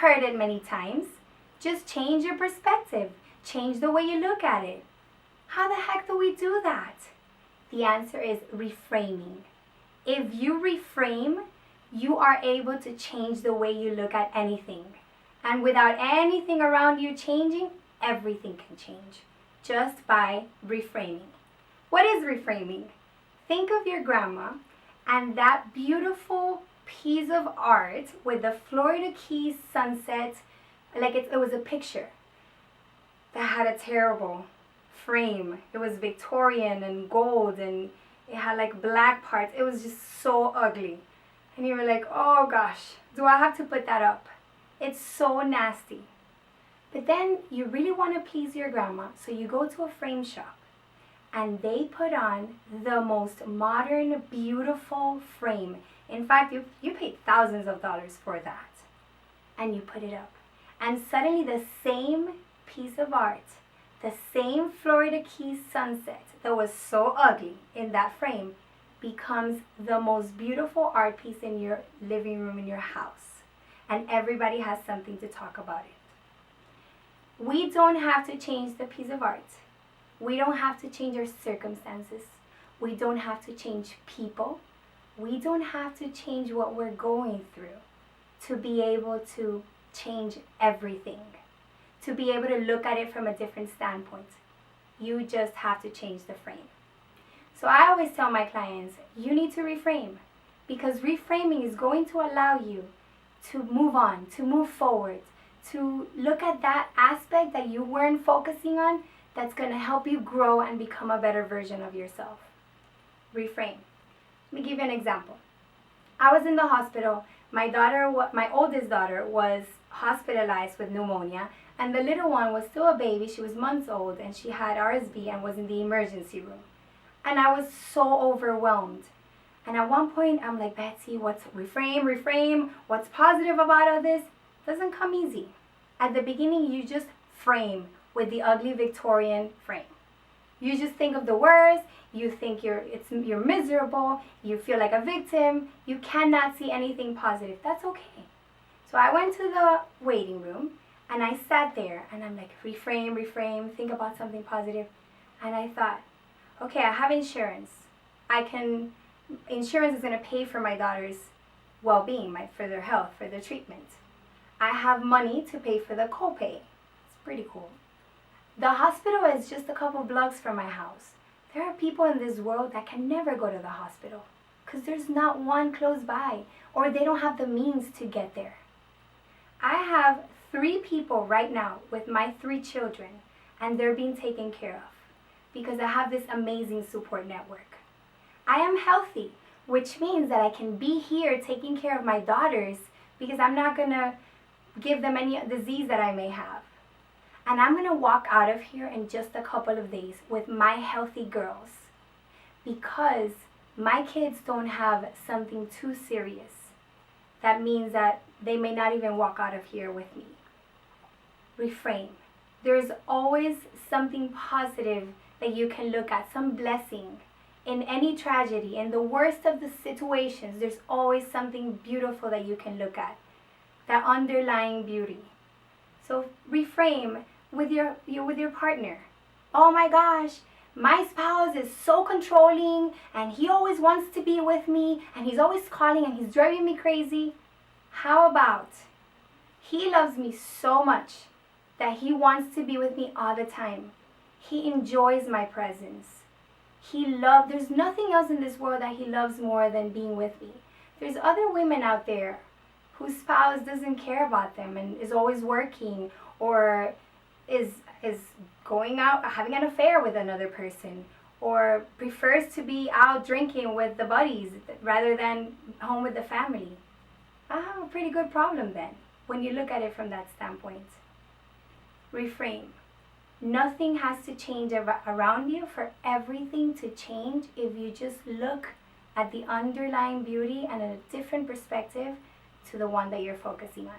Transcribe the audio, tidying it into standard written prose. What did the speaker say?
heard it many times. Just change your perspective. Change the way you look at it. How the heck do we do that? The answer is reframing. If you reframe, you are able to change the way you look at anything. And without anything around you changing, everything can change just by reframing. What is reframing? Think of your grandma and that beautiful piece of art with the Florida Keys sunset, like it was a picture that had a terrible frame. It was Victorian and gold and it had like black parts. It was just so ugly. And you were like, oh gosh, do I have to put that up? It's so nasty. But then you really want to please your grandma, so you go to a frame shop and they put on the most modern, beautiful frame. In fact, you paid thousands of dollars for that. And you put it up. And suddenly the same piece of art, the same Florida Keys sunset that was so ugly in that frame becomes the most beautiful art piece in your living room in your house. And everybody has something to talk about it. We don't have to change the piece of art. We don't have to change our circumstances. We don't have to change people. We don't have to change what we're going through to be able to change everything, to be able to look at it from a different standpoint. You just have to change the frame. So I always tell my clients, you need to reframe, because reframing is going to allow you to move on, to move forward, to look at that aspect that you weren't focusing on that's going to help you grow and become a better version of yourself. Reframe. Let me give you an example. I was in the hospital. My oldest daughter was hospitalized with pneumonia, and the little one was still a baby. She was months old, and she had RSV and was in the emergency room. And I was so overwhelmed. And at one point, I'm like, Betsy, what's reframe, what's positive about all this? Doesn't come easy. At the beginning, you just frame with the ugly Victorian frame. You just think of the worst, you think you're miserable, you feel like a victim, you cannot see anything positive. That's okay. So I went to the waiting room and I sat there and I'm like, reframe, think about something positive. And I thought, okay, I have insurance. Insurance is going to pay for my daughter's well-being, for their health, for their treatment. I have money to pay for the copay. It's pretty cool. The hospital is just a couple blocks from my house. There are people in this world that can never go to the hospital because there's not one close by, or they don't have the means to get there. I have 3 people right now with my 3 children, and they're being taken care of because I have this amazing support network. I am healthy, which means that I can be here taking care of my daughters because I'm not going to give them any disease that I may have. And I'm going to walk out of here in just a couple of days with my healthy girls because my kids don't have something too serious. That means that they may not even walk out of here with me. Reframe. There's always something positive that you can look at, some blessing. In any tragedy, in the worst of the situations, there's always something beautiful that you can look at. That underlying beauty. So reframe with your partner. Oh my gosh, my spouse is so controlling and he always wants to be with me and he's always calling and he's driving me crazy. How about he loves me so much that he wants to be with me all the time. He enjoys my presence. There's nothing else in this world that he loves more than being with me. There's other women out there whose spouse doesn't care about them and is always working or is going out having an affair with another person or prefers to be out drinking with the buddies rather than home with the family. I have a pretty good problem then when you look at it from that standpoint. Reframe. Nothing has to change around you for everything to change if you just look at the underlying beauty and a different perspective to the one that you're focusing on.